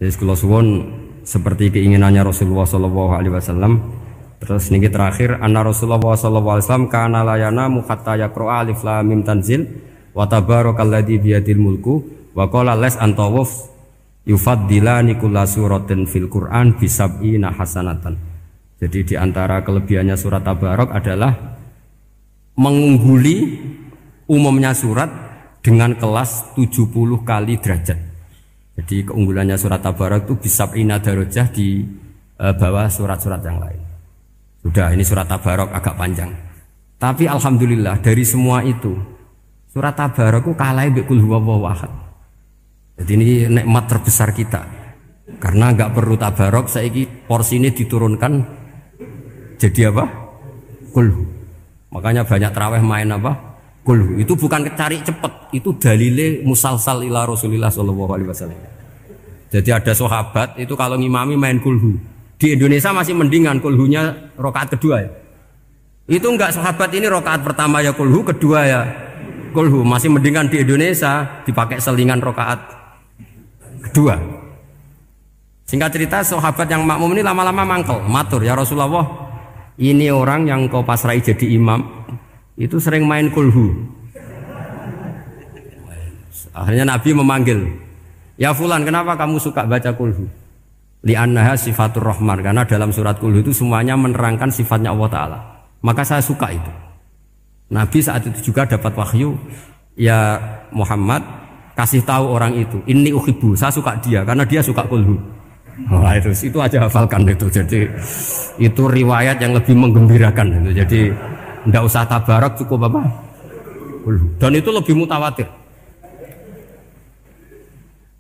Jadi kula suwun seperti keinginannya Rasulullah sallallahu alaihi wasallam. Terus niki terakhir anna Rasulullah sallallahu alaihi wasallam kana la yanamu hatta yaqra alif lam mim tanzil wa tabarakalladzi biyadil mulku wa qala las antawuf yufaddilani kulla suratin fil Qur'an bi sab'ina hasanatan. Jadi di antara kelebihannya surat Tabarok adalah mengungguli umumnya surat dengan kelas 70 kali derajat. Jadi keunggulannya surat Tabarok itu bisa sab'ina darajah di bawah surat-surat yang lain. Sudah, ini surat Tabarok agak panjang. Tapi alhamdulillah dari semua itu surat Tabarok itu kalah mbek Qul huwallahu ahad. Jadi ini nikmat terbesar kita. Karena enggak perlu Tabarok, saiki porsi ini diturunkan jadi apa? Qul hu. Makanya banyak tarawih main apa? Qul hu. Itu bukan cari cepet, itu dalile musalsal ila Rasulillah sallallahu alaihi wasallam. Jadi ada sahabat itu kalau ngimami main Qul hu. Di Indonesia masih mendingan Qul hu-nya rakaat kedua ya. Itu enggak sahabat ini rakaat pertama ya Qul hu, kedua ya Qul hu. Masih mendingan di Indonesia dipakai selingan rakaat kedua. Singkat cerita sahabat yang makmum ini lama-lama mangkel, matur ya Rasulullah, ini orang yang kau pasrai jadi imam itu sering main Qul hu. Akhirnya Nabi memanggil, ya Fulan, kenapa kamu suka baca Qul hu? Li'annaha sifatur rahman, karena dalam surat Qul hu itu semuanya menerangkan sifatnya Allah Ta'ala. Maka saya suka itu. Nabi saat itu juga dapat wahyu, ya Muhammad, kasih tahu orang itu, inni uhibbu, saya suka dia karena dia suka Qul hu. Nah, itu aja hafalkan itu. Jadi itu riwayat yang lebih menggembirakan itu. Jadi tidak usah Tabarok, cukup apa? Qul hu. Dan itu lebih mutawatir.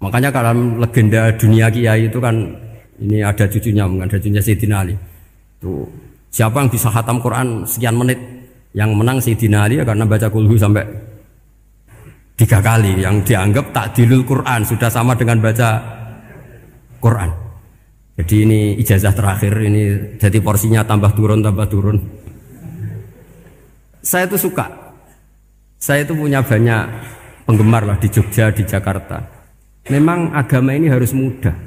Makanya dalam legenda dunia kiai itu kan ini ada cucunya, ada cucunya Sayyidina Ali. Tuh, siapa yang bisa khatam Quran sekian menit? Yang menang Sayyidina Ali ya, karena baca Qul hu sampai 3 kali. Yang dianggap takdilul Quran, sudah sama dengan baca Quran. Jadi ini ijazah terakhir, ini jadi porsinya tambah turun. Saya itu suka. Saya itu punya banyak penggemar lah di Jogja, di Jakarta. Memang agama ini harus mudah.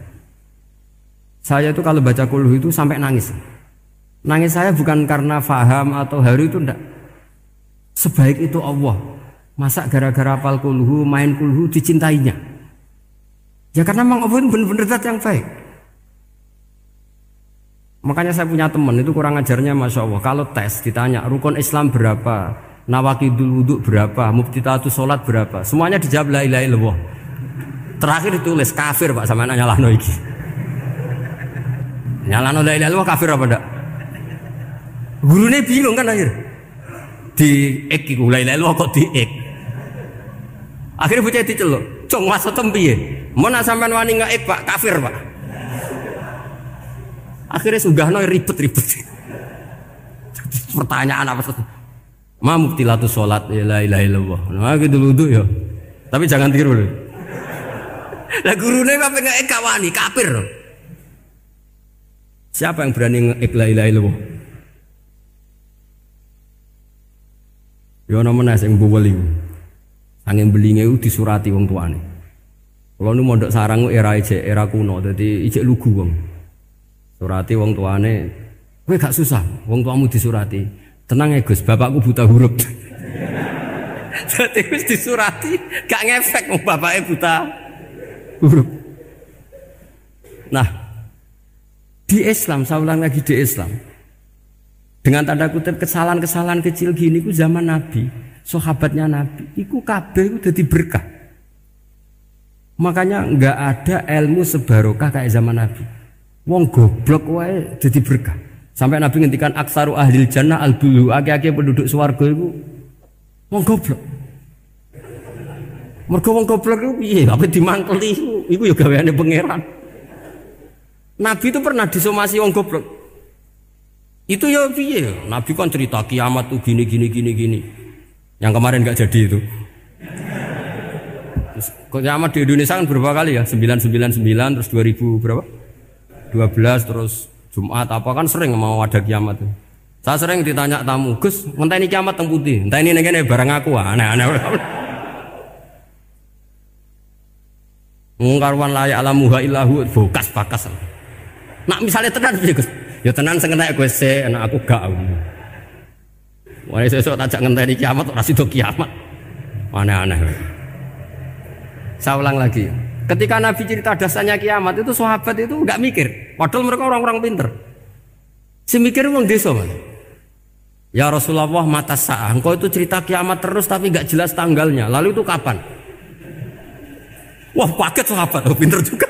Saya itu kalau baca Qul hu itu sampai nangis. Nangis saya bukan karena faham atau haru, itu enggak. Sebaik itu Allah. Masa gara-gara hafal Qul hu, main Qul hu dicintainya? Ya karena memang Allah itu benar-benar zat yang baik. Makanya saya punya teman itu kurang ajarnya Masya Allah. Kalau tes ditanya rukun Islam berapa, nawakidul wudhu berapa, muftitatus sholat berapa, semuanya dijawab la ilaha illallah. Terakhir ditulis kafir Pak, sama nyalano iki. Nyalano la ilaha illallah kafir apa enggak? Gurunya bingung kan akhir. Di ek iku la ilaha illallah kok di ek. Akhirnya bocah diceluk, "Cung maksudem piye? Mun sampean wani ngek Pak, kafir Pak." Akhirnya sugahno ribet-ribet. Pertanyaan apa saja? Ma mubtilatus sholat ya la ilaha illallah. Nah gitu wudu ya. Tapi jangan tiru loh. Lah gurune apa ngek kawani kafir. Siapa yang berani ngek la ilaha illallah? Ya ana meneh sing mbuweling. Angin belinge itu disurati wong tuane. Kalau nu mondok sarang era kuno, jadi ijek lugu wong. Surati wong tuane, kowe gak susah, wong tuamu disurati. Tenang ya Gus, bapakku buta huruf. Jadi wis disurati, gak ngefek wong bapaknya buta huruf. Nah, di Islam, saya ulang lagi di Islam. Dengan tanda kutip kesalahan-kesalahan kecil gini ku zaman Nabi, sahabatnya Nabi, iku kabeh udah berkah. Makanya enggak ada ilmu sebarokah kayak zaman Nabi. Wong goblok wae dadi berkah. Sampai Nabi ngendikan aksaru ahlil jannah al-bulu, akeh-akeh penduduk swarga iku wong goblok. Mergo wong goblok iku piye? Apa dimangkeli iku ya gaweane pangeran. Nabi itu pernah disomasi wong goblok. Itu ya piye? Nabi kan cerita kiamat tuh gini. Yang kemarin enggak jadi itu. Terus kiamat di Indonesia kan berapa kali ya? 999 terus 2000 berapa? 12 terus Jumat apa kan sering mau ada kiamat tuh. Saya sering ditanya tamu, Gus, ngenteni kiamat teng pundi? Entah ini barang aku aneh-aneh. Mungkarwan layak alamuha illahu bokas bakas. Nak misalnya tenan piye Gus? Ya tenan sing entek Gus anak aku gak. Wah sesuk tajak ngenteni kiamat ora sida kiamat. Aneh-aneh. Saya ulang lagi. Ketika Nabi cerita dasarnya kiamat itu sahabat itu enggak mikir. Padahal mereka orang-orang pinter. Si mikir wong desa, Mas. Ya Rasulullah mata sa'ah. Engkau itu cerita kiamat terus tapi enggak jelas tanggalnya. Lalu itu kapan? Wah kaget sahabat, oh, pinter juga.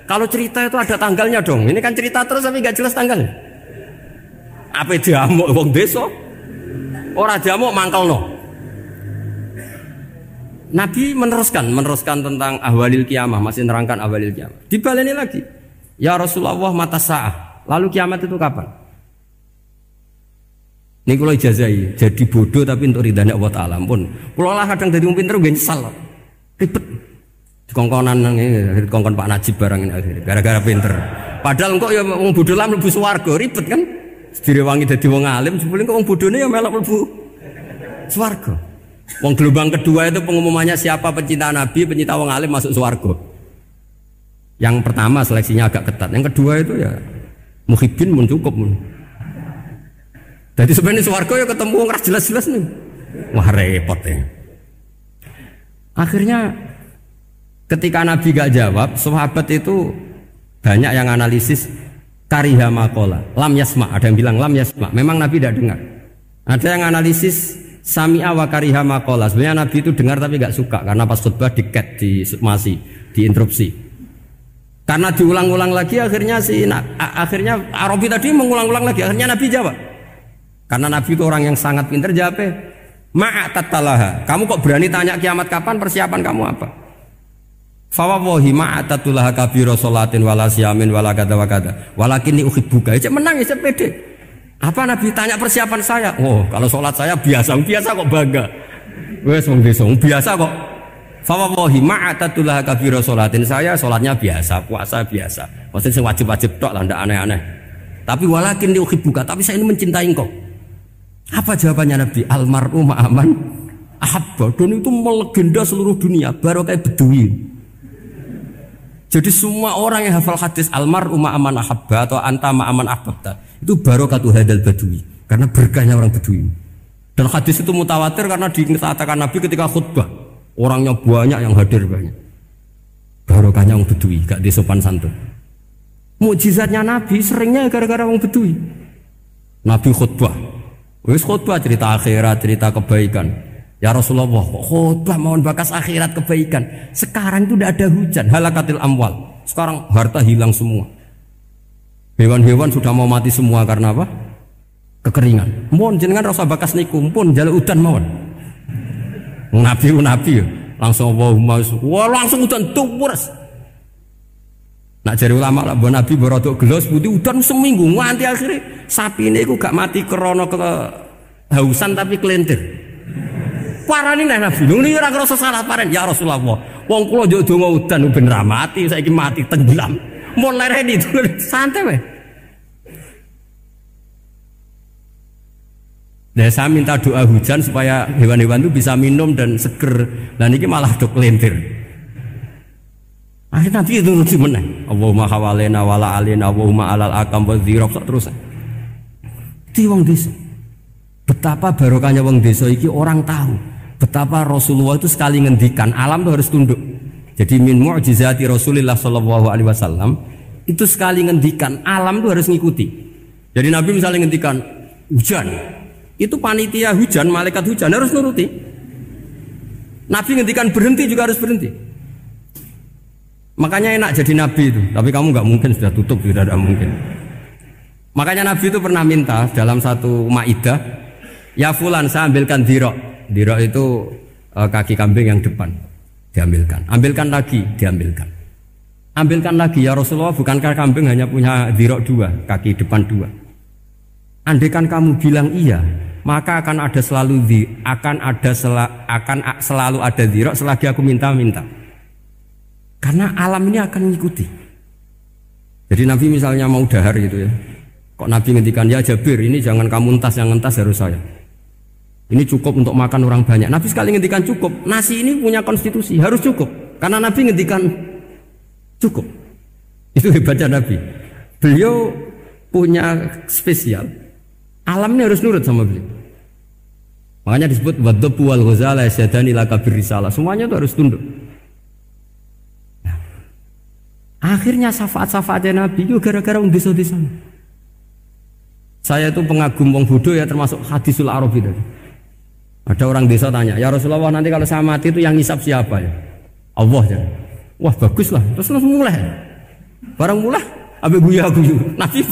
Kalau cerita itu ada tanggalnya dong. Ini kan cerita terus tapi enggak jelas tanggalnya. Apa diamuk wong desa? Ora diamuk mangkelno. Nabi meneruskan tentang ahwalil kiamah, masih nerangkan ahwalil kiamah. Dibaleni lagi. Ya Rasulullah mata sa'ah. Lalu kiamat itu kapan? Ini kalau ijazai, jadi bodoh tapi untuk ridhanya Allah Ta'ala pun. Kalau lah kadang dari pinter gue nyesal. Ribet. Dikongkonan dikongkon Pak Najib barang ini akhirnya. Gara-gara pinter. Padahal kok ya wong bodoh lah mlebu swarga, ribet kan? Direwangi dadi wong alim, sebelum kok wong bodohne ya melok mlebu swarga. Wong gelombang kedua itu pengumumannya siapa pencinta Nabi, pencinta wong alim masuk swarga. Yang pertama seleksinya agak ketat. Yang kedua itu ya muhibbin mun cukup mun. Jadi sebenarnya swarga ya ketemu wong jelas-jelas nih. Wah repot ya. Akhirnya ketika Nabi gak jawab, sahabat itu banyak yang analisis kariha maqala, lam yasma, ada yang bilang lam yasma. Memang Nabi tidak dengar. Ada yang analisis sami'a wa kariha maqala. Sebenarnya Nabi itu dengar tapi gak suka karena pas khutbah diket, masih diinterupsi. Karena diulang-ulang lagi akhirnya akhirnya Arabi tadi mengulang-ulang lagi, akhirnya Nabi jawab. Karena Nabi itu orang yang sangat pintar, jawabnya ma'atatalaha. Kamu kok berani tanya kiamat kapan, persiapan kamu apa? Fawawahi ma'atatulaha kabiro sholatin wala siyamin wala kata wa kata walakin uhibbuka. Cek menang ya, cek pede. Apa Nabi tanya persiapan saya? Oh kalau sholat saya biasa kok bangga. Wes wong desa biasa kok. Fawawahi ma'atatulaha kabiro sholatin, saya sholatnya biasa, puasa biasa. Maksudnya wajib-wajib tok lah, ndak aneh-aneh. Tapi walakin uhibbuka, tapi saya ini mencintai engkau. Apa jawabannya Nabi? Almar'u ma'aman ahabba. Dan itu melegenda seluruh dunia, baru kayak Bedui. Jadi semua orang yang hafal hadis almar'u ma'aman ahabba atau anta ma'aman ahbabta, itu barokatu hadal Badui, karena berkahnya orang Bedui. Dan hadis itu mutawatir karena dikatakan Nabi ketika khutbah, orangnya banyak yang hadir banyak. Barokahnya orang Bedui, gak disopan santun. Mukjizatnya Nabi seringnya gara-gara orang Bedui. Nabi khutbah, wis khutbah cerita akhirat, cerita kebaikan. Ya Rasulullah, khutbah mohon bakas akhirat kebaikan. Sekarang itu tidak ada hujan, halakatil amwal. Sekarang harta hilang semua. Hewan-hewan sudah mau mati semua karena apa? Kekeringan. Mohon jenengan rasa bakas niku, pun jaluk udan mawon. Nabi langsung Allahumma, wah langsung udan tuwures. Nak jari ulama lah, Nabi berodok gelas putih udan seminggu nganti akhirnya sapi ini aku gak mati krono kehausan tapi kelentir. Parani nek Nabi, ini ora ngrasa salah paren ya Rasulullah. Wong kula yo donga udan ben ra mati, saiki mati tenggelam. Mun lereni santai wae. Nah, saya minta doa hujan supaya hewan-hewan itu bisa minum dan seger. Dan ini malah dok kelentir. Akhirnya Nabi itu rujuk menang. Allahumma hawalena wala alina Allahumma alal akam wa dzirab terus. Di wong desa. Betapa barokahnya wong desa iki orang tahu. Betapa Rasulullah itu sekali ngendikan alam itu harus tunduk. Jadi min mu'jizati Rasulullah sallallahu alaihi wasallam itu sekali ngendikan alam itu harus ngikuti. Jadi Nabi misalnya ngendikan hujan, itu panitia hujan, malaikat hujan harus nuruti. Nabi ngendikan berhenti juga harus berhenti. Makanya enak jadi Nabi itu. Tapi kamu nggak mungkin, sudah tutup, tidak ada mungkin. Makanya Nabi itu pernah minta dalam satu maidah, ya fulan saya ambilkan dirok. Dirok itu kaki kambing yang depan, diambilkan. Ambilkan lagi, diambilkan. Ambilkan lagi ya Rasulullah, bukankah kambing hanya punya dirok dua, kaki depan dua? Andaikan kamu bilang iya, maka akan selalu ada dirok selagi aku minta-minta. Karena alam ini akan mengikuti. Jadi Nabi misalnya mau dahar gitu ya, kok Nabi ngendikan ya Jabir, ini jangan kamu entas, yang entas harus saya. Ini cukup untuk makan orang banyak. Nabi sekali ngendikan cukup. Nasi ini punya konstitusi, harus cukup. Karena Nabi ngendikan cukup. Itu hebatnya Nabi. Beliau punya spesial. Alamnya harus nurut sama beliau. Makanya disebut wadhabu wal ghazala yasyadani laka birrisalah. Semuanya itu harus tunduk. Nah, akhirnya syafaat-syafaatnya Nabi itu gara-gara wong desa-desa. Saya itu pengagum wong bodoh ya, termasuk hadisul Arabi tadi. Ada orang desa tanya, "Ya Rasulullah, nanti kalau saya mati itu yang ngisap siapa ya?" Allah ya. Wah, baguslah. Terus langsung mulai. Barang mulai abe guyu-guyu. Nabi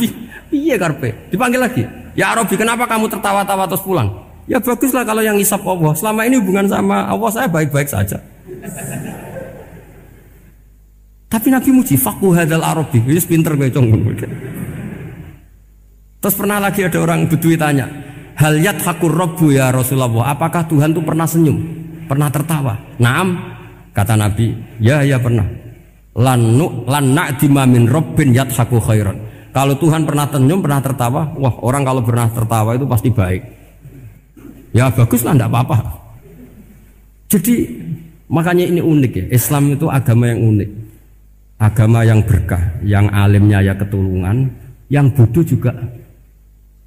piye karepe? Dipanggil lagi. "Ya Arabi, kenapa kamu tertawa-tawa terus pulang?" "Ya baguslah kalau yang ngisap Allah. Selama ini hubungan sama Allah saya baik-baik saja." Tapi Nabi muji faqhu hadzal Arabi. Wis pinter kowe cong. Terus pernah lagi ada orang Bedui tanya, "Hal yadhakur rabbu ya Rasulullah? Apakah Tuhan itu pernah senyum? Pernah tertawa?" "Naam," kata Nabi. Ya pernah. Lan na'dima min rabbin yadhaku khairan. Kalau Tuhan pernah senyum, pernah tertawa, wah orang kalau pernah tertawa itu pasti baik. Ya baguslah, enggak apa-apa. Jadi makanya ini unik ya. Islam itu agama yang unik. Agama yang berkah, yang alimnya ya ketulungan, yang bodoh juga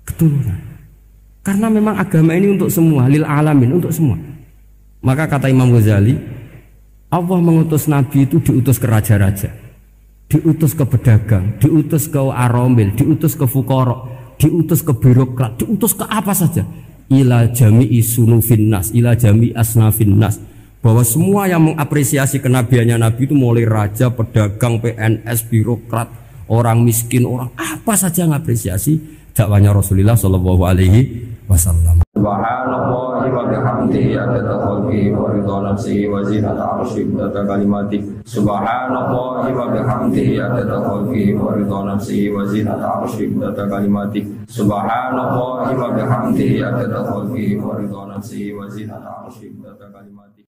ketulungan. Karena memang agama ini untuk semua, lil alamin, untuk semua. Maka kata Imam Ghazali, Allah mengutus Nabi itu diutus ke raja-raja, diutus ke pedagang, diutus ke aromil, diutus ke fuqara, diutus ke birokrat, diutus ke apa saja. Ila jami'i sunufin nas, ila jami'i asnafin nas. Bahwa semua yang mengapresiasi kenabiannya Nabi itu mulai raja, pedagang, PNS, birokrat, orang miskin, orang apa saja mengapresiasi dakwahnya Rasulullah Shallallahu Alaihi Wasallam. Subhanallah wa bihamdihi adada khalqihi wa ridha nafsihi wa zinata arsyihi wa adada kalimatihi. Subhanallah wa bihamdihi adada khalqihi wa ridha nafsihi wa zinata arsyihi wa adada kalimatihi. Subhanallah wa bihamdihi adada khalqihi wa ridha nafsihi wa zinata arsyihi wa adada kalimatihi.